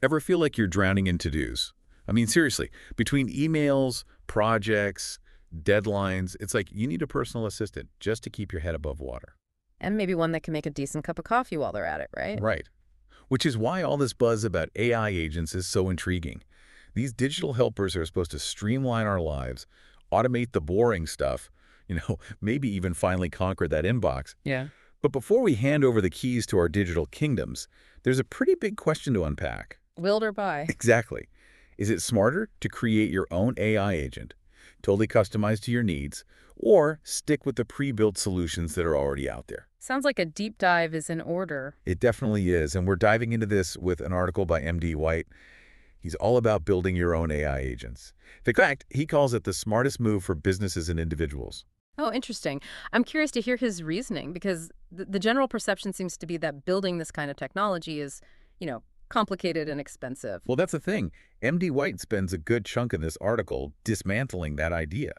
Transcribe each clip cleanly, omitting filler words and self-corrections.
Ever feel like you're drowning in to-dos? I mean, seriously, between emails, projects, deadlines, it's like you need a personal assistant just to keep your head above water. And maybe one that can make a decent cup of coffee while they're at it, right? Right. Which is why all this buzz about AI agents is so intriguing. These digital helpers are supposed to streamline our lives, automate the boring stuff, maybe even finally conquer that inbox. Yeah. But before we hand over the keys to our digital kingdoms, there's a pretty big question to unpack. Willed or buy. Exactly. Is it smarter to create your own AI agent, totally customized to your needs, or stick with the pre-built solutions that are already out there? Sounds like a deep dive is in order. It definitely is, and we're diving into this with an article by MD White. He's all about building your own AI agents. In fact, he calls it the smartest move for businesses and individuals. Oh, interesting. I'm curious to hear his reasoning because the general perception seems to be that building this kind of technology is, complicated and expensive. Well, that's the thing. MD White spends a good chunk of this article dismantling that idea.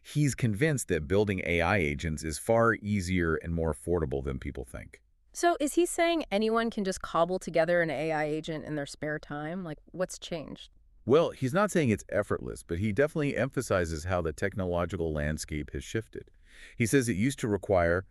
He's convinced that building AI agents is far easier and more affordable than people think. So is he saying anyone can just cobble together an AI agent in their spare time? Like, what's changed? Well, he's not saying it's effortless, but he definitely emphasizes how the technological landscape has shifted. He says it used to require,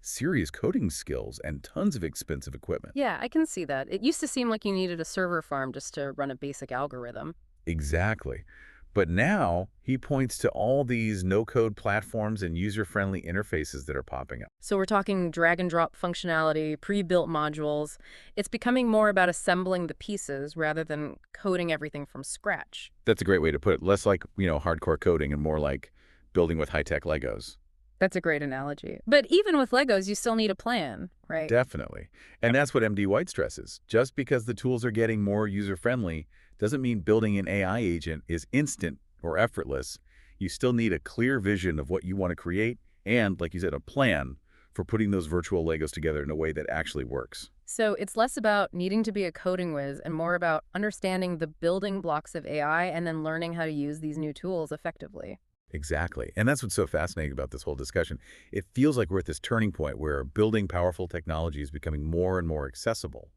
serious coding skills and tons of expensive equipment. Yeah, I can see that. It used to seem like you needed a server farm just to run a basic algorithm. Exactly. But now he points to all these no-code platforms and user-friendly interfaces that are popping up. So we're talking drag and drop functionality, pre-built modules. It's becoming more about assembling the pieces rather than coding everything from scratch. That's a great way to put it. Less like, hardcore coding and more like building with high-tech Legos. That's a great analogy. But even with Legos, you still need a plan, right? Definitely. And that's what MD White stresses. Just because the tools are getting more user-friendly doesn't mean building an AI agent is instant or effortless. You still need a clear vision of what you want to create and, like you said, a plan for putting those virtual Legos together in a way that actually works. So it's less about needing to be a coding whiz and more about understanding the building blocks of AI and then learning how to use these new tools effectively. Exactly. And that's what's so fascinating about this whole discussion. It feels like we're at this turning point where building powerful technology is becoming more and more accessible.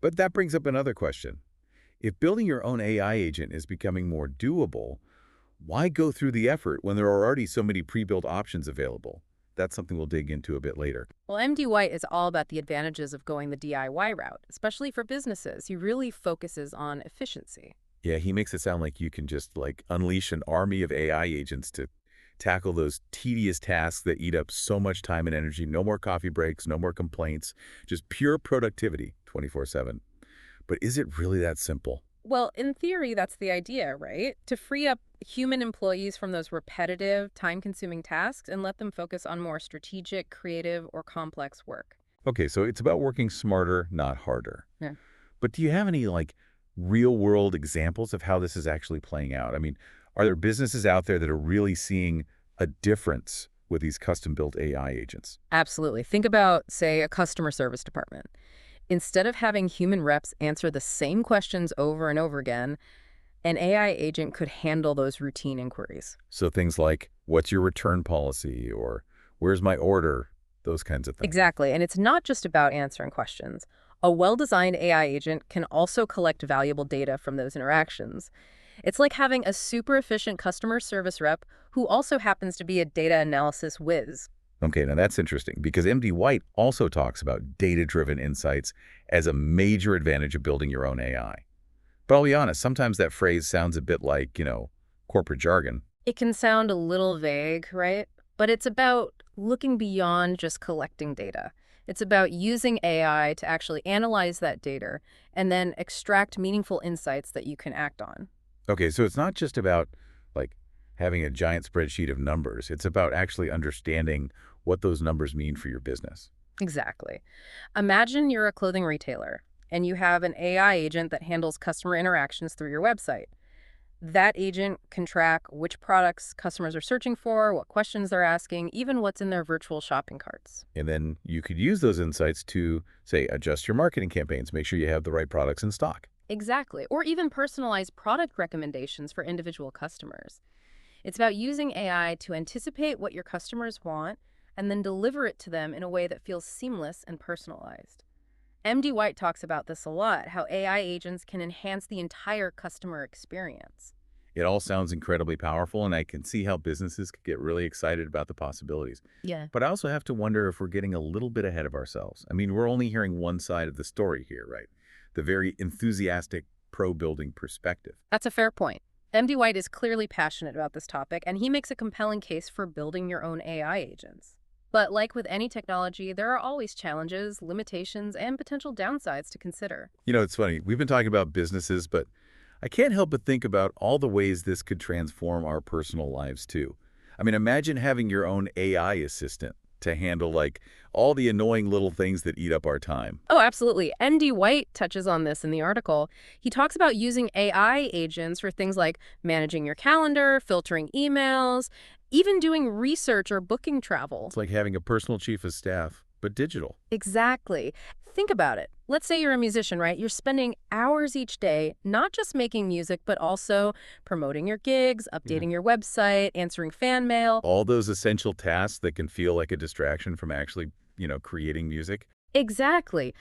But that brings up another question. If building your own AI agent is becoming more doable, why go through the effort when there are already so many pre-built options available? That's something we'll dig into a bit later. Well, MD White is all about the advantages of going the DIY route, especially for businesses. He really focuses on efficiency. Yeah, he makes it sound like you can just unleash an army of AI agents to tackle those tedious tasks that eat up so much time and energy. No more coffee breaks, no more complaints, just pure productivity 24/7. But is it really that simple? Well, in theory, that's the idea, right? To free up human employees from those repetitive, time-consuming tasks and let them focus on more strategic, creative, or complex work. Okay, so it's about working smarter, not harder. Yeah. But do you have any real-world examples of how this is actually playing out? I mean, are there businesses out there that are really seeing a difference with these custom-built AI agents? Absolutely. Think about, say, a customer service department. Instead of having human reps answer the same questions over and over again, an AI agent could handle those routine inquiries. So things like, what's your return policy? Or where's my order? Those kinds of things. Exactly. And it's not just about answering questions. A well-designed AI agent can also collect valuable data from those interactions. It's like having a super efficient customer service rep who also happens to be a data analysis whiz. Okay, now that's interesting because MD White also talks about data-driven insights as a major advantage of building your own AI. But I'll be honest, sometimes that phrase sounds a bit like, corporate jargon. It can sound a little vague, right? But it's about looking beyond just collecting data. It's about using AI to actually analyze that data and then extract meaningful insights that you can act on. Okay, so it's not just about having a giant spreadsheet of numbers. It's about actually understanding what those numbers mean for your business. Exactly. Imagine you're a clothing retailer and you have an AI agent that handles customer interactions through your website. That agent can track which products customers are searching for, what questions they're asking, even what's in their virtual shopping carts. And then you could use those insights to, say, adjust your marketing campaigns, make sure you have the right products in stock. Exactly. Or even personalize product recommendations for individual customers. It's about using AI to anticipate what your customers want and then deliver it to them in a way that feels seamless and personalized. MD White talks about this a lot, how AI agents can enhance the entire customer experience. It all sounds incredibly powerful, and I can see how businesses could get really excited about the possibilities. Yeah. But I also have to wonder if we're getting a little bit ahead of ourselves. I mean, we're only hearing one side of the story here, right? The very enthusiastic pro-building perspective. That's a fair point. MD White is clearly passionate about this topic, and he makes a compelling case for building your own AI agents. But like with any technology, there are always challenges, limitations, and potential downsides to consider. It's funny. We've been talking about businesses, but I can't help but think about all the ways this could transform our personal lives, too. I mean, imagine having your own AI assistant to handle, like, all the annoying little things that eat up our time. Oh, absolutely. ND White touches on this in the article. He talks about using AI agents for things like managing your calendar, filtering emails, even doing research or booking travel. It's like having a personal chief of staff, but digital. Exactly. Think about it. Let's say you're a musician, right? You're spending hours each day, not just making music, but also promoting your gigs, Yeah. updating your website, answering fan mail. All those essential tasks that can feel like a distraction from actually, creating music. Exactly.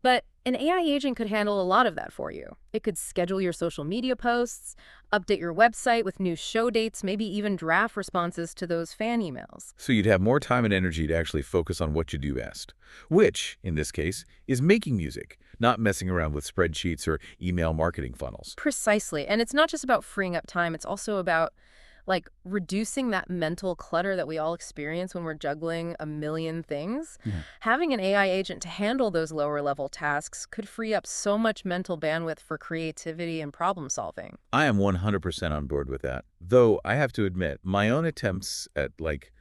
But an AI agent could handle a lot of that for you. It could schedule your social media posts, update your website with new show dates, maybe even draft responses to those fan emails. So you'd have more time and energy to actually focus on what you do best, which, in this case, is making music, not messing around with spreadsheets or email marketing funnels. Precisely. And it's not just about freeing up time, it's also about reducing that mental clutter that we all experience when we're juggling a million things. Yeah. Having an AI agent to handle those lower level tasks could free up so much mental bandwidth for creativity and problem solving. I am 100% on board with that. Though I have to admit, my own attempts at, like,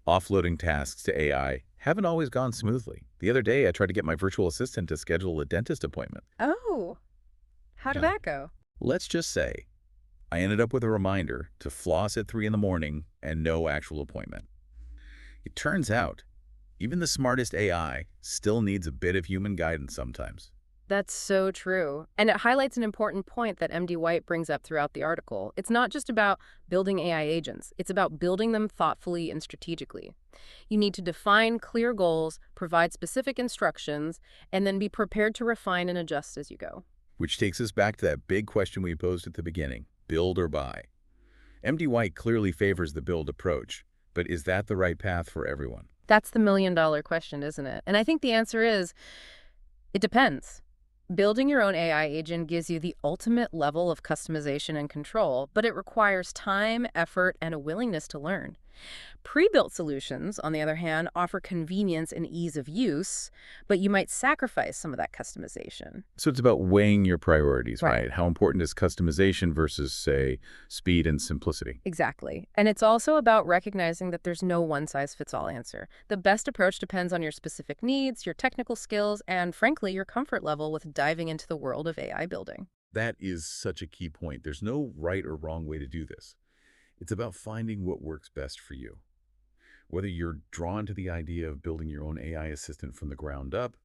offloading tasks to AI haven't always gone smoothly. The other day, I tried to get my virtual assistant to schedule a dentist appointment. Oh, how did Yeah. that go? Let's just say I ended up with a reminder to floss at 3 in the morning and no actual appointment. It turns out, even the smartest AI still needs a bit of human guidance sometimes. That's so true. And it highlights an important point that MD White brings up throughout the article. It's not just about building AI agents, it's about building them thoughtfully and strategically. You need to define clear goals, provide specific instructions, and then be prepared to refine and adjust as you go. Which takes us back to that big question we posed at the beginning, build or buy. MD White clearly favors the build approach, but is that the right path for everyone? That's the million-dollar question, isn't it? And I think the answer is it depends. Building your own AI agent gives you the ultimate level of customization and control, but it requires time, effort, and a willingness to learn. Pre-built solutions, on the other hand, offer convenience and ease of use, but you might sacrifice some of that customization. So it's about weighing your priorities, Right. right? How important is customization versus, say, speed and simplicity? Exactly. And it's also about recognizing that there's no one-size-fits-all answer. The best approach depends on your specific needs, your technical skills, and frankly, your comfort level with diving into the world of AI building. That is such a key point. There's no right or wrong way to do this. It's about finding what works best for you. Whether you're drawn to the idea of building your own AI assistant from the ground up,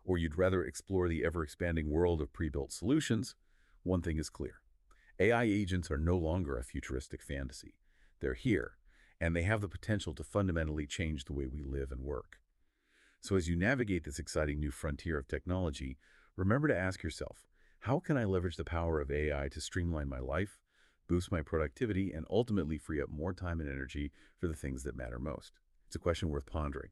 or you'd rather explore the ever-expanding world of pre-built solutions, one thing is clear. AI agents are no longer a futuristic fantasy. They're here, and they have the potential to fundamentally change the way we live and work. So as you navigate this exciting new frontier of technology, remember to ask yourself, how can I leverage the power of AI to streamline my life, boost my productivity, and ultimately free up more time and energy for the things that matter most? It's a question worth pondering.